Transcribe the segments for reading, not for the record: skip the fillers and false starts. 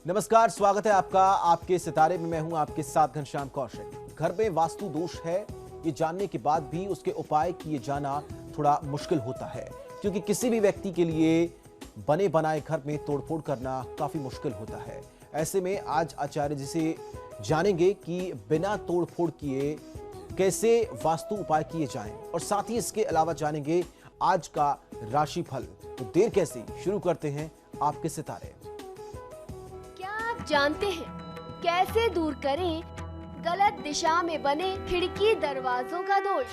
नमस्कार, स्वागत है आपका आपके सितारे में। मैं हूं आपके साथ घनश्याम कौशिक। घर में वास्तु दोष है ये जानने के बाद भी उसके उपाय किए जाना थोड़ा मुश्किल होता है, क्योंकि किसी भी व्यक्ति के लिए बने बनाए घर में तोड़फोड़ करना काफी मुश्किल होता है। ऐसे में आज आचार्य जी से जानेंगे कि बिना तोड़फोड़ किए कैसे वास्तु उपाय किए जाएं, और साथ ही इसके अलावा जानेंगे आज का राशिफल। तो देर कैसे, शुरू करते हैं आपके सितारे। क्या आप जानते हैं कैसे दूर करें गलत दिशा में बने खिड़की दरवाजों का दोष?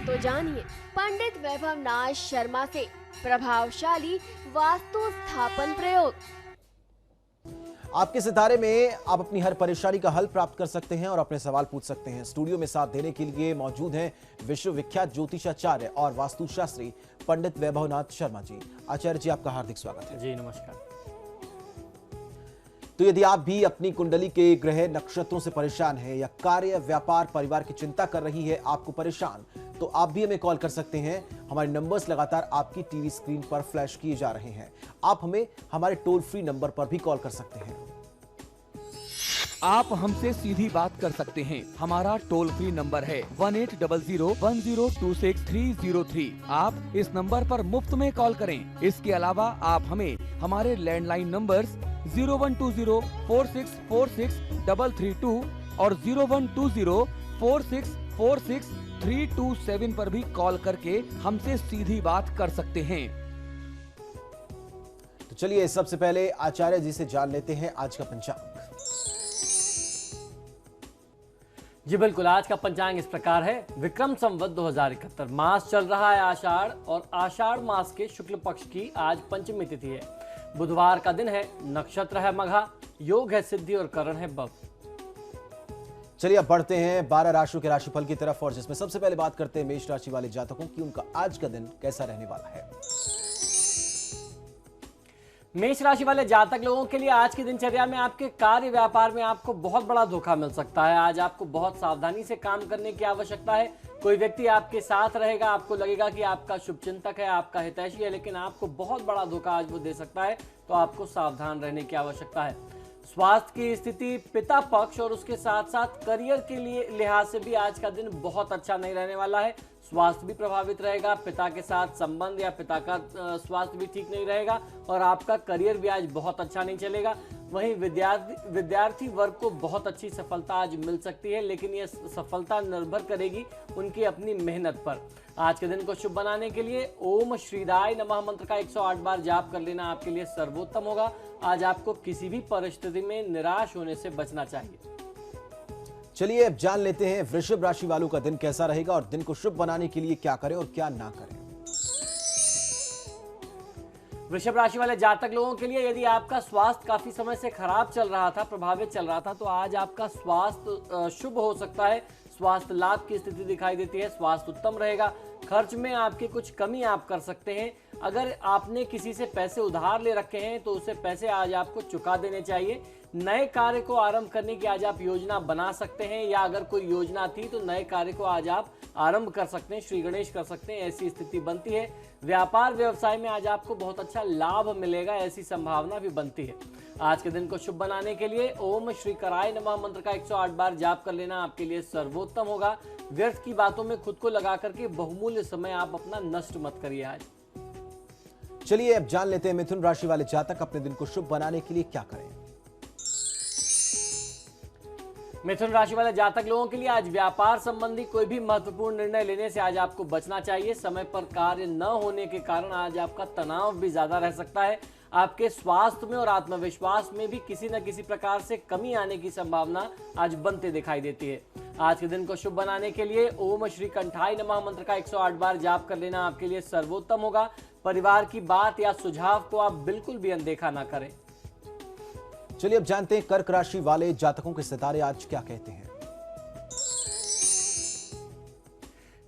तो जानिए पंडित वैभव नाथ शर्मा से प्रभावशाली वास्तु स्थापन प्रयोग। आपके सितारे में आप अपनी हर परेशानी का हल प्राप्त कर सकते हैं और अपने सवाल पूछ सकते हैं। स्टूडियो में साथ देने के लिए मौजूद हैं विश्वविख्यात ज्योतिषाचार्य और वास्तुशास्त्री पंडित वैभव नाथ शर्मा जी। आचार्य जी, आपका हार्दिक स्वागत है। जी नमस्कार। तो यदि आप भी अपनी कुंडली के ग्रह नक्षत्रों से परेशान हैं, या कार्य, व्यापार, परिवार की चिंता कर रही है आपको परेशान, तो आप भी हमें कॉल कर सकते हैं। हमारे नंबर्स लगातार आपकी टीवी स्क्रीन पर फ्लैश किए जा रहे हैं। आप हमें हमारे टोल फ्री नंबर पर भी कॉल कर सकते हैं। आप हमसे सीधी बात कर सकते हैं। हमारा टोल फ्री नंबर है 180010263003। आप इस नंबर पर मुफ्त में कॉल करें। इसके अलावा आप हमें हमारे लैंडलाइन नंबर्स 012046463332 और 012046463327 पर भी कॉल करके हमसे सीधी बात कर सकते हैं। तो चलिए सबसे पहले आचार्य जी से जान लेते हैं आज का पंचांग। जी बिल्कुल, आज का पंचांग इस प्रकार है। विक्रम संवत 2071 मास चल रहा है आषाढ़, और आषाढ़ मास के शुक्ल पक्ष की आज पंचमी तिथि है। बुधवार का दिन है, नक्षत्र है मघा, योग है सिद्धि और करण है बव। चलिए अब बढ़ते हैं 12 राशियों के राशिफल की तरफ, और जिसमें सबसे पहले बात करते हैं मेष राशि वाले जातकों की। उनका आज का दिन कैसा रहने वाला है? मेष राशि वाले जातक लोगों के लिए आज की दिनचर्या में आपके कार्य व्यापार में आपको बहुत बड़ा धोखा मिल सकता है। आज आपको बहुत सावधानी से काम करने की आवश्यकता है। कोई व्यक्ति आपके साथ रहेगा, आपको लगेगा कि आपका शुभचिंतक है, आपका हितैषी है, लेकिन आपको बहुत बड़ा धोखा आज वो दे सकता है। तो आपको सावधान रहने की आवश्यकता है। स्वास्थ्य की स्थिति, पिता पक्ष और उसके साथ साथ करियर के लिए लिहाज से भी आज का दिन बहुत अच्छा नहीं रहने वाला है। स्वास्थ्य भी प्रभावित रहेगा, पिता के साथ संबंध या पिता का स्वास्थ्य भी ठीक नहीं रहेगा, और आपका करियर भी आज बहुत अच्छा नहीं चलेगा। वहीं विद्यार्थी वर्ग को बहुत अच्छी सफलता आज मिल सकती है, लेकिन यह सफलता निर्भर करेगी उनकी अपनी मेहनत पर। आज के दिन को शुभ बनाने के लिए ओम श्रीराय नमः मंत्र का 108 बार जाप कर लेना आपके लिए सर्वोत्तम होगा। आज आपको किसी भी परिस्थिति में निराश होने से बचना चाहिए। चलिए अब जान लेते हैं वृषभ राशि वालों का दिन कैसा रहेगा, और दिन को शुभ बनाने के लिए क्या करें और क्या ना करें। वृषभ राशि वाले जातक लोगों के लिए यदि आपका स्वास्थ्य काफी समय से खराब चल रहा था, प्रभावित चल रहा था, तो आज आपका स्वास्थ्य शुभ हो सकता है। स्वास्थ्य लाभ की स्थिति दिखाई देती है, स्वास्थ्य उत्तम रहेगा। खर्च में आपकी कुछ कमी आप कर सकते हैं। अगर आपने किसी से पैसे उधार ले रखे हैं तो उसे पैसे आज आपको चुका देने चाहिए। नए कार्य को आरंभ करने की आज आप योजना बना सकते हैं, या अगर कोई योजना थी तो नए कार्य को आज आप आरंभ कर सकते हैं, श्री गणेश कर सकते हैं, ऐसी स्थिति बनती है। व्यापार व्यवसाय में आज आपको बहुत अच्छा लाभ मिलेगा, ऐसी संभावना भी बनती है। आज के दिन को शुभ बनाने के लिए ओम श्री कराय नमः मंत्र का 108 बार जाप कर लेना आपके लिए सर्वोत्तम होगा। व्यर्थ की बातों में खुद को लगा करके बहुमूल्य समय आप अपना नष्ट मत करिए आज। चलिए अब जान लेते हैं मिथुन राशि वाले जातक अपने दिन को शुभ बनाने के लिए क्या करें। मिथुन राशि वाले जातक लोगों के लिए आज व्यापार संबंधी कोई भी महत्वपूर्ण निर्णय लेने से आज आपको बचना चाहिए। समय पर कार्य न होने के कारण आज आपका तनाव भी ज्यादा रह सकता है। आपके स्वास्थ्य में और आत्मविश्वास में भी किसी न किसी प्रकार से कमी आने की संभावना आज बनते दिखाई देती है। आज के दिन को शुभ बनाने के लिए ओम श्री कंठाय नमः मंत्र का 108 बार जाप कर लेना आपके लिए सर्वोत्तम होगा। परिवार की बात या सुझाव को आप बिल्कुल भी अनदेखा ना करें। चलिए अब जानते हैं कर्क राशि वाले जातकों के सितारे आज क्या कहते हैं।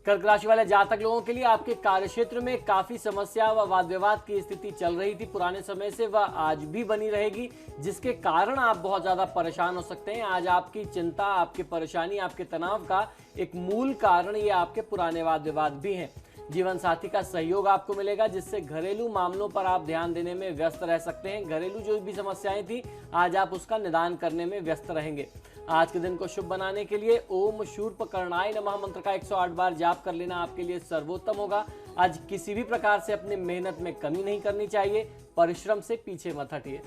कर्क राशि वाले जातक लोगों के लिए आपके कार्यक्षेत्र में काफी समस्या व वाद विवाद की स्थिति चल रही थी पुराने समय से, वह आज भी बनी रहेगी, जिसके कारण आप बहुत ज्यादा परेशान हो सकते हैं। आज आपकी चिंता, आपकी परेशानी, आपके तनाव का एक मूल कारण ये आपके पुराने वाद विवाद भी हैं। जीवन साथी का सहयोग आपको मिलेगा, जिससे घरेलू मामलों पर आप ध्यान देने में व्यस्त रह सकते हैं। घरेलू जो भी समस्याएं थी आज आप उसका निदान करने में व्यस्त रहेंगे। आज के दिन को शुभ बनाने के लिए ओम शूर्पकर्णाय नमः मंत्र का 108 बार जाप कर लेना आपके लिए सर्वोत्तम होगा। आज किसी भी प्रकार से अपनी मेहनत में कमी नहीं करनी चाहिए, परिश्रम से पीछे मत हटिए।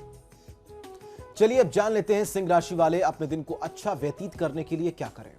चलिए अब जान लेते हैं सिंह राशि वाले अपने दिन को अच्छा व्यतीत करने के लिए क्या करें।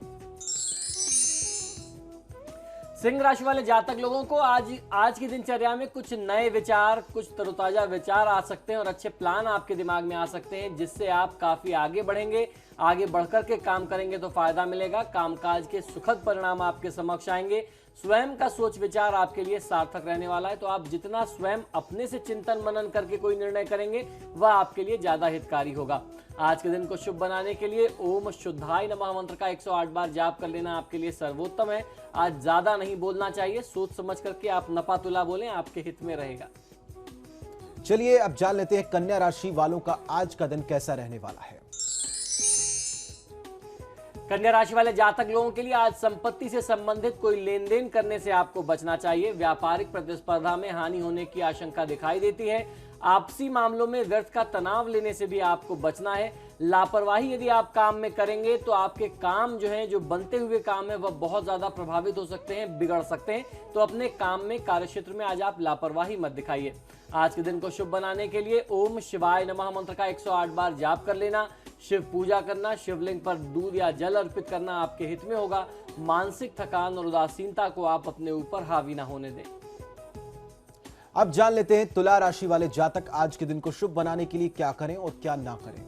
सिंह राशि वाले जातक लोगों को आज की दिनचर्या में कुछ नए विचार, कुछ तरोताजा विचार आ सकते हैं और अच्छे प्लान आपके दिमाग में आ सकते हैं, जिससे आप काफी आगे बढ़ेंगे। आगे बढ़कर के काम करेंगे तो फायदा मिलेगा। कामकाज के सुखद परिणाम आपके समक्ष आएंगे। स्वयं का सोच विचार आपके लिए सार्थक रहने वाला है, तो आप जितना स्वयं अपने से चिंतन मनन करके कोई निर्णय करेंगे वह आपके लिए ज्यादा हितकारी होगा। आज के दिन को शुभ बनाने के लिए ओम शुद्धाय नमः मंत्र का 108 बार जाप कर लेना आपके लिए सर्वोत्तम है। आज ज्यादा नहीं बोलना चाहिए, सोच समझ करके आप नपा तुला बोलें, आपके हित में रहेगा। चलिए अब जान लेते हैं कन्या राशि वालों का आज का दिन कैसा रहने वाला है। कन्या राशि वाले जातक लोगों के लिए आज संपत्ति से संबंधित कोई लेन देन करने से आपको बचना चाहिए। व्यापारिक प्रतिस्पर्धा में हानि होने की आशंका दिखाई देती है। आपसी मामलों में व्यर्थ का तनाव लेने से भी आपको बचना है। लापरवाही यदि आप काम में करेंगे तो आपके काम जो है, जो बनते हुए काम है, वह बहुत ज्यादा प्रभावित हो सकते हैं, बिगड़ सकते हैं। तो अपने काम में, कार्यक्षेत्र में आज आप लापरवाही मत दिखाइए। आज के दिन को शुभ बनाने के लिए ओम शिवाय नमः मंत्र का 108 बार जाप कर लेना, शिव पूजा करना, शिवलिंग पर दूध या जल अर्पित करना आपके हित में होगा। मानसिक थकान और उदासीनता को आप अपने ऊपर हावी ना होने दें। अब जान लेते हैं तुला राशि वाले जातक आज के दिन को शुभ बनाने के लिए क्या करें और क्या ना करें।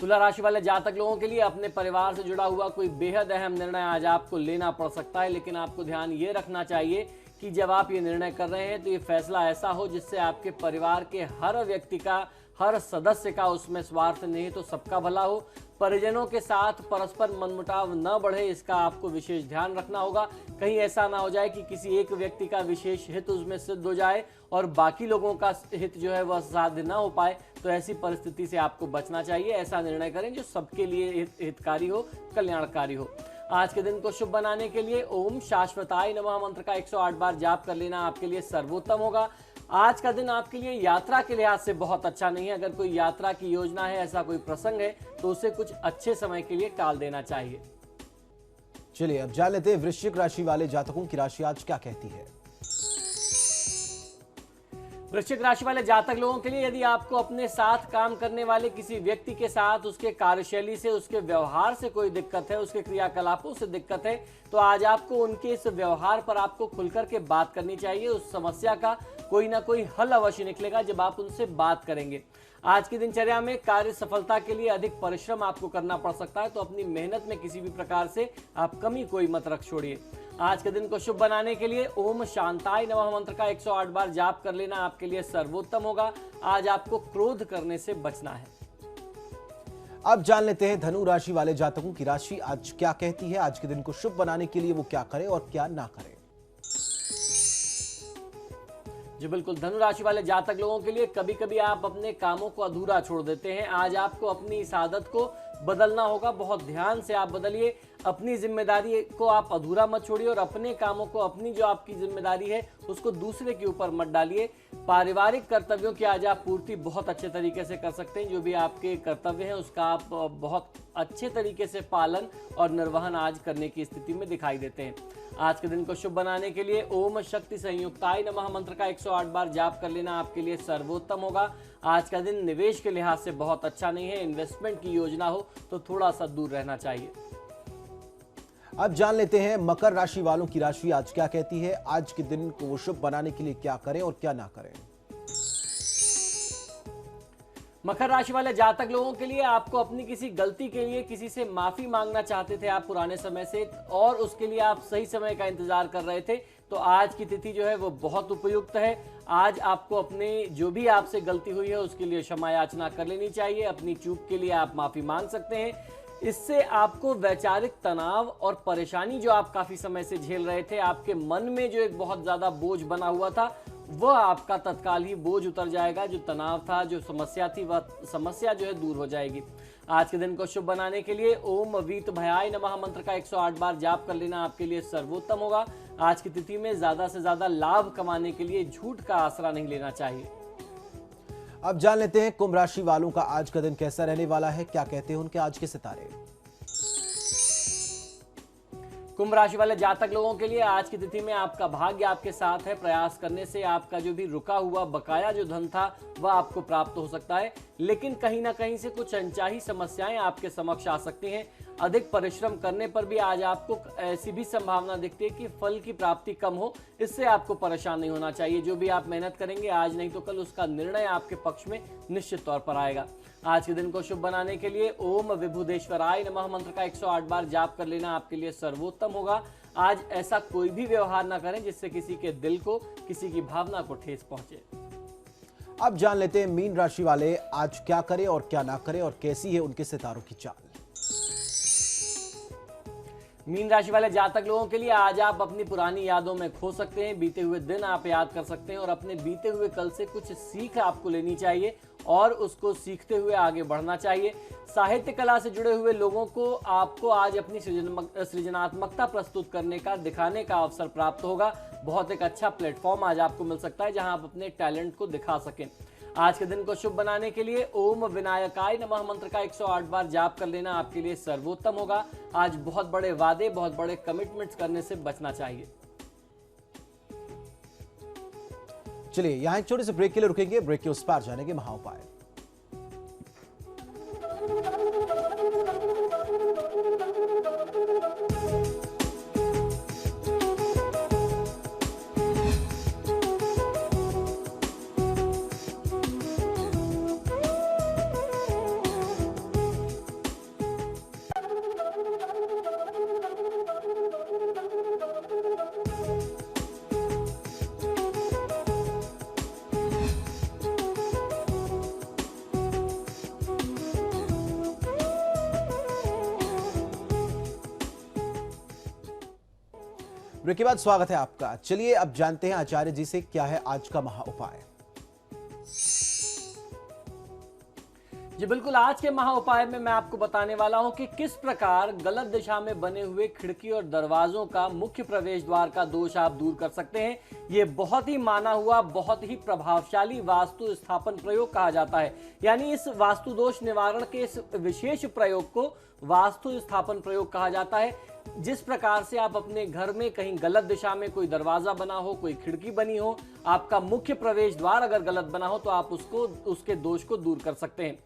तुला राशि वाले जातक लोगों के लिए अपने परिवार से जुड़ा हुआ कोई बेहद अहम निर्णय आज आपको लेना पड़ सकता है, लेकिन आपको ध्यान ये रखना चाहिए कि जब आप ये निर्णय कर रहे हैं तो ये फैसला ऐसा हो जिससे आपके परिवार के हर व्यक्ति का, हर सदस्य का उसमें स्वार्थ नहीं तो सबका भला हो। परिजनों के साथ परस्पर मनमुटाव न बढ़े, इसका आपको विशेष ध्यान रखना होगा। कहीं ऐसा ना हो जाए कि किसी एक व्यक्ति का विशेष हित उसमें सिद्ध हो जाए और बाकी लोगों का हित जो है वह साध्य ना हो पाए। तो ऐसी परिस्थिति से आपको बचना चाहिए। ऐसा निर्णय करें जो सबके लिए हितकारी हो, कल्याणकारी हो। आज के दिन को शुभ बनाने के लिए ओम शाश्वताय नमः मंत्र का 108 बार जाप कर लेना आपके लिए सर्वोत्तम होगा। आज का दिन आपके लिए यात्रा के लिहाज से बहुत अच्छा नहीं है। अगर कोई यात्रा की योजना है, ऐसा कोई प्रसंग है, तो उसे कुछ अच्छे समय के लिए टाल देना चाहिए। चलिए अब जान लेते हैं वृश्चिक राशि वाले जातकों की राशि आज क्या कहती है। वृश्चिक राशि वाले जातक लोगों के लिए यदि आपको अपने साथ काम करने वाले किसी व्यक्ति के साथ उसके कार्यशैली से, उसके व्यवहार से कोई दिक्कत है, उसके क्रियाकलापों से दिक्कत है, तो आज आपको उनके इस व्यवहार पर आपको खुलकर के बात करनी चाहिए। उस समस्या का कोई ना कोई हल अवश्य निकलेगा जब आप उनसे बात करेंगे। आज की दिनचर्या में कार्य सफलता के लिए अधिक परिश्रम आपको करना पड़ सकता है, तो अपनी मेहनत में किसी भी प्रकार से आप कमी कोई मत रख छोड़िए। आज के दिन को शुभ बनाने के लिए ओम शांताय नमः मंत्र का 108 बार जाप कर लेना आपके लिए सर्वोत्तम होगा। आज आपको क्रोध करने से बचना है। अब जान लेते हैं धनु राशि वाले जातकों की राशि आज क्या कहती है। आज के दिन को शुभ बनाने के लिए वो क्या करें और क्या ना करें। जी बिल्कुल, धनु राशि वाले जातक लोगों के लिए कभी कभी आप अपने कामों को अधूरा छोड़ देते हैं। आज आपको अपनी इस आदत को बदलना होगा। बहुत ध्यान से आप बदलिए। अपनी जिम्मेदारी को आप अधूरा मत छोड़िए और अपने कामों को, अपनी जो आपकी जिम्मेदारी है उसको दूसरे के ऊपर मत डालिए। पारिवारिक कर्तव्यों की आज आप पूर्ति बहुत अच्छे तरीके से कर सकते हैं। जो भी आपके कर्तव्य हैं उसका आप बहुत अच्छे तरीके से पालन और निर्वहन आज करने की स्थिति में दिखाई देते हैं। आज के दिन को शुभ बनाने के लिए ओम शक्ति संयुक्ताय नमः मंत्र का 108 बार जाप कर लेना आपके लिए सर्वोत्तम होगा। आज का दिन निवेश के लिहाज से बहुत अच्छा नहीं है। इन्वेस्टमेंट की योजना हो तो थोड़ा सा दूर रहना चाहिए। अब जान लेते हैं मकर राशि वालों की राशि आज क्या कहती है। आज के दिन को शुभ बनाने के लिए क्या करें और क्या ना करें। मकर राशि वाले जातक लोगों के लिए आपको अपनी किसी गलती के लिए किसी से माफी मांगना चाहते थे आप पुराने समय से, और उसके लिए आप सही समय का इंतजार कर रहे थे, तो आज की तिथि जो है वो बहुत उपयुक्त है। आज आपको अपने जो भी आपसे गलती हुई है उसके लिए क्षमा याचना कर लेनी चाहिए। अपनी चूक के लिए आप माफी मांग सकते हैं। इससे आपको वैचारिक तनाव और परेशानी जो आप काफी समय से झेल रहे थे, आपके मन में जो एक बहुत ज्यादा बोझ बना हुआ था, वह आपका तत्काल ही बोझ उतर जाएगा। जो तनाव था, जो समस्या थी, वह समस्या जो है दूर हो जाएगी। आज के दिन को शुभ बनाने के लिए ओम वीत भयाय नमः मंत्र का 108 बार जाप कर लेना आपके लिए सर्वोत्तम होगा। आज की तिथि में ज्यादा से ज्यादा लाभ कमाने के लिए झूठ का आसरा नहीं लेना चाहिए। अब जान लेते हैं कुंभ राशि वालों का आज का दिन कैसा रहने वाला है, क्या कहते हैं उनके आज के सितारे। कुंभ राशि वाले जातक लोगों के लिए आज की तिथि में आपका भाग्य आपके साथ है। प्रयास करने से आपका जो भी रुका हुआ बकाया जो धन था वह आपको प्राप्त हो सकता है, लेकिन कहीं ना कहीं से कुछ अनचाही समस्याएं आपके समक्ष आ सकती हैं। अधिक परिश्रम करने पर भी आज आपको ऐसी भी संभावना दिखती है कि फल की प्राप्ति कम हो। इससे आपको परेशान नहीं होना चाहिए। जो भी आप मेहनत करेंगे आज नहीं तो कल उसका निर्णय आपके पक्ष में निश्चित तौर पर आएगा। आज के दिन को शुभ बनाने के लिए ओम विभुदेश्वराय नमः मंत्र का 108 बार जाप कर लेना आपके लिए सर्वोत्तम होगा। आज ऐसा कोई भी व्यवहार ना करें जिससे किसी के दिल को, किसी की भावना को ठेस पहुंचे। अब जान लेते हैं मीन राशि वाले आज क्या करें और क्या ना करें और कैसी है उनके सितारों की चाल। मीन राशि वाले जातक लोगों के लिए आज आप अपनी पुरानी यादों में खो सकते हैं। बीते हुए दिन आप याद कर सकते हैं और अपने बीते हुए कल से कुछ सीख आपको लेनी चाहिए और उसको सीखते हुए आगे बढ़ना चाहिए। साहित्य कला से जुड़े हुए लोगों को आपको आज अपनी सृजनात्मकता प्रस्तुत करने का, दिखाने का अवसर प्राप्त होगा। बहुत एक अच्छा प्लेटफॉर्म आज आपको मिल सकता है जहां आप अपने टैलेंट को दिखा सकें। आज के दिन को शुभ बनाने के लिए ओम विनायकाय नमः मंत्र का 108 बार जाप कर लेना आपके लिए सर्वोत्तम होगा। आज बहुत बड़े वादे, बहुत बड़े कमिटमेंट्स करने से बचना चाहिए। चलिए यहां एक छोटे से ब्रेक के लिए रुकेंगे। ब्रेक के उस पार जाने के महाउपाय। ब्रेक के बाद स्वागत है आपका। चलिए अब जानते हैं आचार्य जी से क्या है आज का महा उपाय। जी बिल्कुल, आज के महा उपाय में मैं आपको बताने वाला हूं कि किस प्रकार गलत दिशा में बने हुए खिड़की और दरवाजों का मुख्य प्रवेश द्वार का दोष आप दूर कर सकते हैं। ये बहुत ही माना हुआ, बहुत ही प्रभावशाली वास्तु स्थापन प्रयोग कहा जाता है। यानी इस वास्तु दोष निवारण के इस विशेष प्रयोग को वास्तु स्थापन प्रयोग कहा जाता है। जिस प्रकार से आप अपने घर में कहीं गलत दिशा में कोई दरवाजा बना हो, कोई खिड़की बनी हो, आपका मुख्य प्रवेश द्वार अगर गलत बना हो तो आप उसके दोष को दूर कर सकते हैं।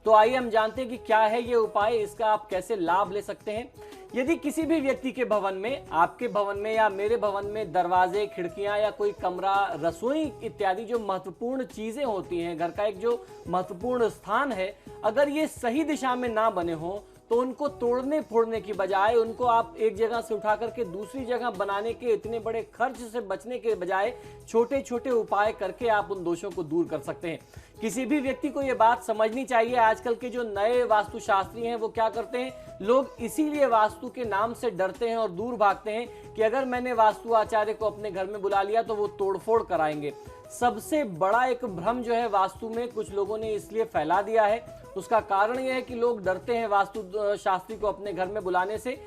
तो आइए हम जानते हैं कि क्या है ये उपाय, इसका आप कैसे लाभ ले सकते हैं। यदि किसी भी व्यक्ति के भवन में, आपके भवन में या मेरे भवन में दरवाजे, खिड़कियां या कोई कमरा, रसोई इत्यादि जो महत्वपूर्ण चीजें होती हैं, घर का एक जो महत्वपूर्ण स्थान है, अगर ये सही दिशा में ना बने हो तो उनको तोड़ने फोड़ने की बजाय उनको आप एक जगह से उठा करके दूसरी जगह बनाने के इतने बड़े खर्च से बचने के बजाय छोटे छोटे उपाय करके आप उन दोषों को दूर कर सकते हैं। किसी भी व्यक्ति को यह बात समझनी चाहिए, आजकल के जो नए वास्तुशास्त्री हैं वो क्या करते हैं, लोग इसीलिए वास्तु के नाम से डरते हैं और दूर भागते हैं कि अगर मैंने वास्तु आचार्य को अपने घर में बुला लिया तो वो तोड़फोड़ कराएंगे। सबसे बड़ा एक भ्रम जो है वास्तु में कुछ लोगों ने इसलिए फैला दिया है, उसका कारण यह है कि लोग डरते हैं वास्तु शास्त्री को अपने घर में बुलाने से।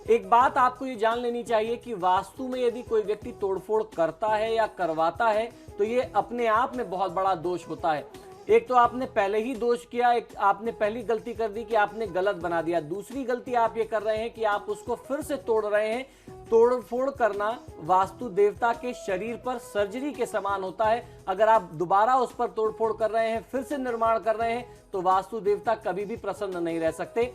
एक बात आपको ये जान लेनी चाहिए कि वास्तु में यदि कोई व्यक्ति तोड़फोड़ करता है या करवाता है तो ये अपने आप में बहुत बड़ा दोष होता है। एक तो आपने पहले ही दोष किया, एक आपने पहली गलती कर दी कि आपने गलत बना दिया। दूसरी गलती आप ये कर रहे हैं कि आप उसको फिर से तोड़ रहे हैं। तोड़फोड़ करना वास्तु देवता के शरीर पर सर्जरी के समान होता है। अगर आप दोबारा उस पर तोड़फोड़ कर रहे हैं, फिर से निर्माण कर रहे हैं, तो वास्तु देवता कभी भी प्रसन्न नहीं रह सकते।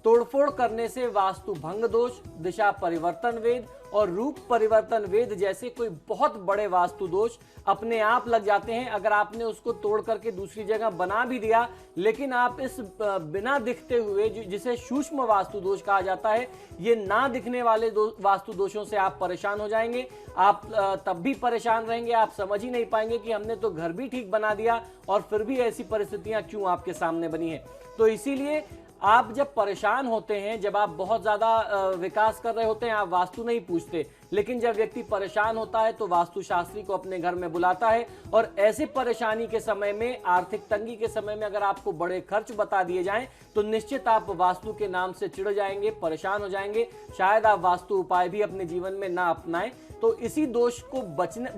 तोड़फोड़ करने से वास्तु भंग दोष, दिशा परिवर्तन वेद और रूप परिवर्तन वेद जैसे कोई बहुत बड़े वास्तु दोष अपने आप लग जाते हैं। अगर आपने उसको तोड़ करके दूसरी जगह बना भी दिया, लेकिन आप इस बिना दिखते हुए जिसे सूक्ष्म वास्तु दोष कहा जाता है, ये ना दिखने वाले वास्तु दोषों से आप परेशान हो जाएंगे। आप तब भी परेशान रहेंगे, आप समझ ही नहीं पाएंगे कि हमने तो घर भी ठीक बना दिया और फिर भी ऐसी परिस्थितियां क्यों आपके सामने बनी है। तो इसीलिए आप जब परेशान होते हैं, जब आप बहुत ज्यादा विकास कर रहे होते हैं, आप वास्तु नहीं पूछते, लेकिन जब व्यक्ति परेशान होता है तो वास्तुशास्त्री को अपने घर में बुलाता है। और ऐसी परेशानी के समय में, आर्थिक तंगी के समय में अगर आपको बड़े खर्च बता दिए जाएं तो निश्चित आप वास्तु के नाम से चिढ़ जाएंगे, परेशान हो जाएंगे, शायद आप वास्तु उपाय भी अपने जीवन में ना अपनाएं। तो इसी दोष को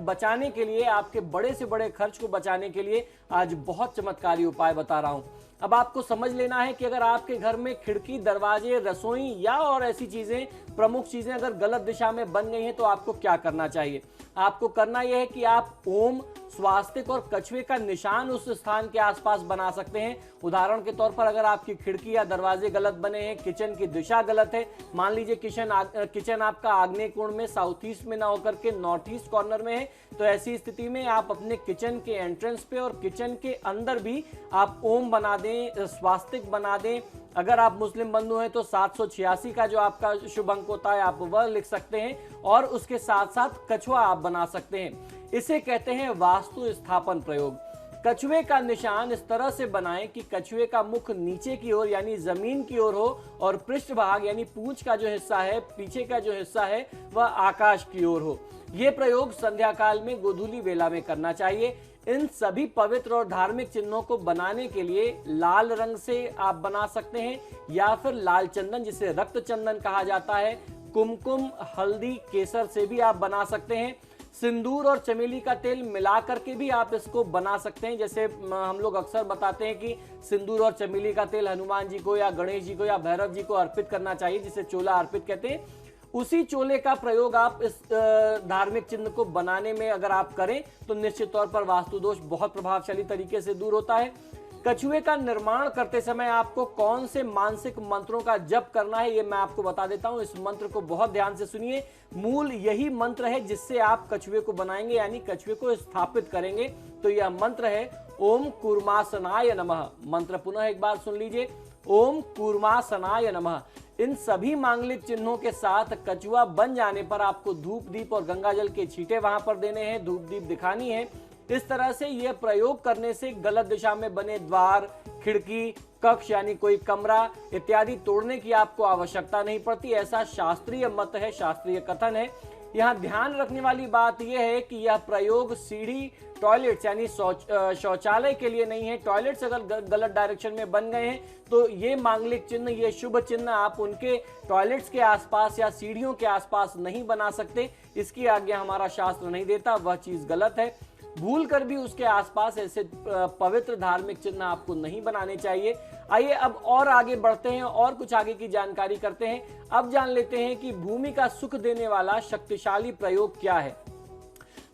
बचाने के लिए, आपके बड़े से बड़े खर्च को बचाने के लिए आज बहुत चमत्कारी उपाय बता रहा हूं। अब आपको समझ लेना है कि अगर आपके घर में खिड़की, दरवाजे, रसोई या और ऐसी चीजें, प्रमुख चीजें अगर गलत दिशा में बन गई हैं तो आपको क्या करना चाहिए। आपको करना यह है कि आप ओम, स्वास्तिक और कछुए का निशान उस स्थान के आसपास बना सकते हैं। उदाहरण के तौर पर अगर आपकी खिड़की या दरवाजे गलत बने हैं, किचन की दिशा गलत है, मान लीजिए किचन आपका आग्नेय कोण में, साउथ ईस्ट में ना होकर के नॉर्थ ईस्ट कॉर्नर में है, तो ऐसी स्थिति में आप अपने किचन के एंट्रेंस पे और किचन के अंदर भी आप ओम बना दें, स्वास्तिक बना दें। अगर आप मुस्लिम बंधु हैं तो 786 का जो आपका शुभ अंक होता है आप वह लिख सकते हैं, और उसके साथ साथ कछुआ आप बना सकते हैं। इसे कहते हैं वास्तु स्थापन प्रयोग। कछुए का निशान इस तरह से बनाएं कि कछुए का मुख नीचे की ओर यानी जमीन की ओर हो, और पृष्ठभाग यानी पूंछ का जो हिस्सा है, पीछे का जो हिस्सा है, वह आकाश की ओर हो। यह प्रयोग संध्या काल में गोधूली वेला में करना चाहिए। इन सभी पवित्र और धार्मिक चिन्हों को बनाने के लिए लाल रंग से आप बना सकते हैं, या फिर लाल चंदन, जिसे रक्त चंदन कहा जाता है, कुमकुम, हल्दी, केसर से भी आप बना सकते हैं। सिंदूर और चमेली का तेल मिला करके भी आप इसको बना सकते हैं। जैसे हम लोग अक्सर बताते हैं कि सिंदूर और चमेली का तेल हनुमान जी को या गणेश जी को या भैरव जी को अर्पित करना चाहिए, जिसे चोला अर्पित कहते हैं। उसी चोले का प्रयोग आप इस धार्मिक चिन्ह को बनाने में अगर आप करें तो निश्चित तौर पर वास्तु दोष बहुत प्रभावशाली तरीके से दूर होता है। कछुए का निर्माण करते समय आपको कौन से मानसिक मंत्रों का जप करना है, ये मैं आपको बता देता हूं। इस मंत्र को बहुत ध्यान से सुनिए। मूल यही मंत्र है जिससे आप कछुए को बनाएंगे, यानी कछुए को स्थापित करेंगे। तो यह मंत्र है ओम कूर्मासनाय नमः। मंत्र पुनः एक बार सुन लीजिए, ओम कूर्मासनाय नमः। इन सभी मांगलिक चिन्हों के साथ कछुआ बन जाने पर आपको धूप दीप और गंगाजल के छींटे वहां पर देने हैं, धूप दीप दिखानी है। इस तरह से यह प्रयोग करने से गलत दिशा में बने द्वार, खिड़की, कक्ष यानी कोई कमरा इत्यादि तोड़ने की आपको आवश्यकता नहीं पड़ती। ऐसा शास्त्रीय मत है, शास्त्रीय कथन है। यहाँ ध्यान रखने वाली बात यह है कि यह प्रयोग सीढ़ी, टॉयलेट्स यानी शौचालय के लिए नहीं है। टॉयलेट्स अगर गलत डायरेक्शन में बन गए हैं तो ये मांगलिक चिन्ह, ये शुभ चिन्ह आप उनके टॉयलेट्स के आसपास या सीढ़ियों के आसपास नहीं बना सकते। इसकी आज्ञा हमारा शास्त्र नहीं देता, वह चीज गलत है। भूल कर भी उसके आसपास ऐसे पवित्र धार्मिक चिन्ह आपको नहीं बनाने चाहिए। आइए अब और आगे बढ़ते हैं और कुछ आगे की जानकारी करते हैं। अब जान लेते हैं कि भूमि का सुख देने वाला शक्तिशाली प्रयोग क्या है।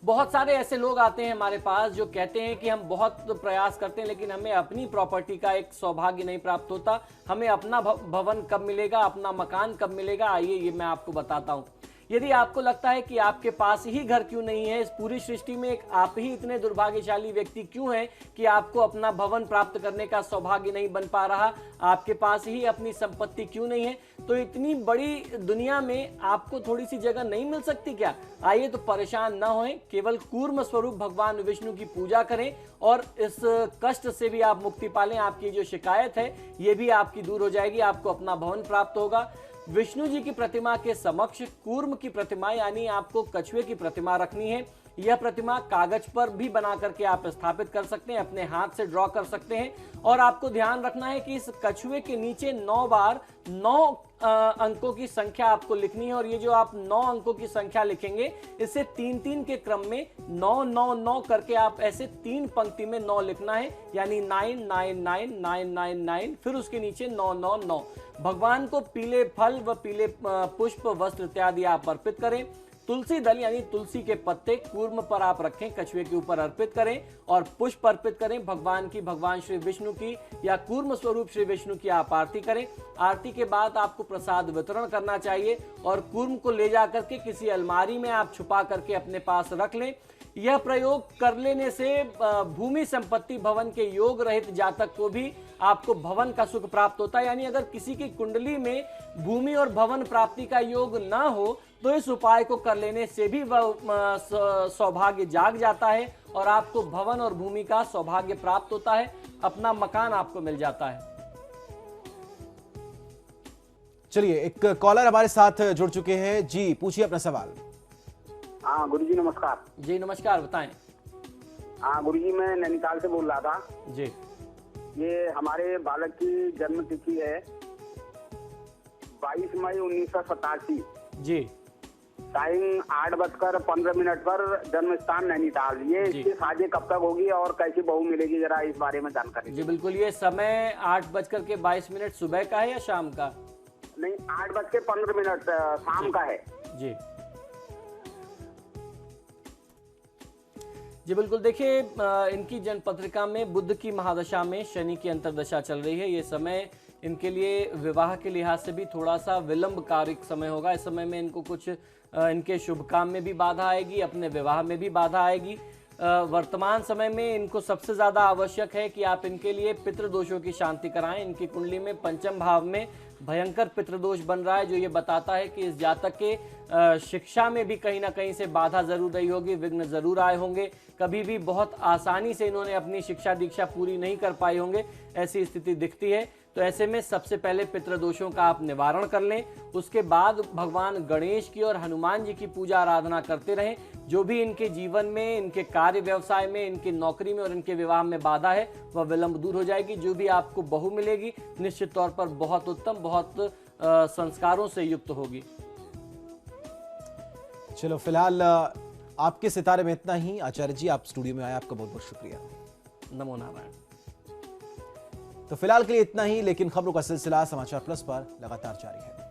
बहुत सारे ऐसे लोग आते हैं हमारे पास जो कहते हैं कि हम बहुत प्रयास करते हैं लेकिन हमें अपनी प्रॉपर्टी का एक सौभाग्य नहीं प्राप्त होता, हमें अपना भवन कब मिलेगा, अपना मकान कब मिलेगा। आइए ये मैं आपको बताता हूं। यदि आपको लगता है कि आपके पास ही घर क्यों नहीं है, इस पूरी सृष्टि में एक आप ही इतने दुर्भाग्यशाली व्यक्ति क्यों हैं कि आपको अपना भवन प्राप्त करने का सौभाग्य नहीं बन पा रहा, आपके पास ही अपनी संपत्ति क्यों नहीं है, तो इतनी बड़ी दुनिया में आपको थोड़ी सी जगह नहीं मिल सकती क्या? आइए तो परेशान ना होएं, केवल कूर्म स्वरूप भगवान विष्णु की पूजा करें और इस कष्ट से भी आप मुक्ति पालें। आपकी जो शिकायत है ये भी आपकी दूर हो जाएगी, आपको अपना भवन प्राप्त होगा। विष्णु जी की प्रतिमा के समक्ष कूर्म की प्रतिमा यानी आपको कछुए की प्रतिमा रखनी है। यह प्रतिमा कागज पर भी बना करके आप स्थापित कर सकते हैं, अपने हाथ से ड्रॉ कर सकते हैं। और आपको ध्यान रखना है कि इस कछुए के नीचे 9 बार 9 अंकों की संख्या आपको लिखनी है। और ये जो आप 9 अंकों की संख्या लिखेंगे इससे 3-3 के क्रम में 9-9-9 करके आप ऐसे 3 पंक्ति में 9 लिखना है, यानी 9-9-9-9-9-9, फिर उसके नीचे 9-9-9। भगवान को पीले फल व पीले पुष्प, वस्त्र इत्यादि आप अर्पित करें। तुलसी दल यानी तुलसी के पत्ते कूर्म पर आप रखें, कछुए के ऊपर अर्पित करें और पुष्प अर्पित करें भगवान की, भगवान श्री विष्णु की या कूर्म स्वरूप श्री विष्णु की आप आरती करें। आरती के बाद आपको प्रसाद वितरण करना चाहिए और कूर्म को ले जाकर के किसी अलमारी में आप छुपा करके अपने पास रख लें। यह प्रयोग कर लेने से भूमि संपत्ति भवन के योग रहित जातक को भी आपको भवन का सुख प्राप्त होता है। यानी अगर किसी की कुंडली में भूमि और भवन प्राप्ति का योग ना हो तो इस उपाय को कर लेने से भी वह सौभाग्य जाग जाता है और आपको भवन और भूमि का सौभाग्य प्राप्त होता है, अपना मकान आपको मिल जाता है। चलिए, एक कॉलर हमारे साथ जुड़ चुके हैं जी, पूछिए अपना सवाल। हाँ गुरुजी नमस्कार। जी नमस्कार, बताएं। हाँ गुरुजी, मैं नैनीताल से बोल रहा था। जी ये हमारे बालक की जन्म तिथि है 22 मई 1987। जी टाइम 8:15 पर, जन्म स्थान नैनीताल। ये जी। इसकी शादी कब तक होगी और कैसी बहू मिलेगी, जरा इस बारे में जानकारी जी दीजिए। बिल्कुल, ये समय 8:22 सुबह का है या शाम का? नहीं, 8:15 शाम का है। जी जी बिल्कुल, देखिए इनकी जन्म पत्रिका में बुध की महादशा में शनि की अंतर्दशा चल रही है। ये समय इनके लिए विवाह के लिहाज से भी थोड़ा सा विलंबकारी समय होगा। इस समय में इनको कुछ इनके शुभ काम में भी बाधा आएगी, अपने विवाह में भी बाधा आएगी। वर्तमान समय में इनको सबसे ज़्यादा आवश्यक है कि आप इनके लिए पितृदोषों की शांति कराएं। इनकी कुंडली में पंचम भाव में भयंकर पितृदोष बन रहा है, जो ये बताता है कि इस जातक के शिक्षा में भी कहीं ना कहीं से बाधा जरूर रही होगी, विघ्न जरूर आए होंगे। कभी भी बहुत आसानी से इन्होंने अपनी शिक्षा दीक्षा पूरी नहीं कर पाए होंगे, ऐसी स्थिति दिखती है। तो ऐसे में सबसे पहले पितृदोषों का आप निवारण कर लें, उसके बाद भगवान गणेश की और हनुमान जी की पूजा आराधना करते रहें। जो भी इनके जीवन में, इनके कार्य व्यवसाय में, इनकी नौकरी में और इनके विवाह में बाधा है, वह विलंब दूर हो जाएगी। जो भी आपको बहू मिलेगी निश्चित तौर पर बहुत उत्तम, बहुत संस्कारों से युक्त होगी। चलो, फिलहाल आपके सितारे में इतना ही। आचार्य जी, आप स्टूडियो में आए, आपका बहुत बहुत शुक्रिया। नमो नारायण। तो फिलहाल के लिए इतना ही, लेकिन खबरों का सिलसिला समाचार प्लस पर लगातार जारी है।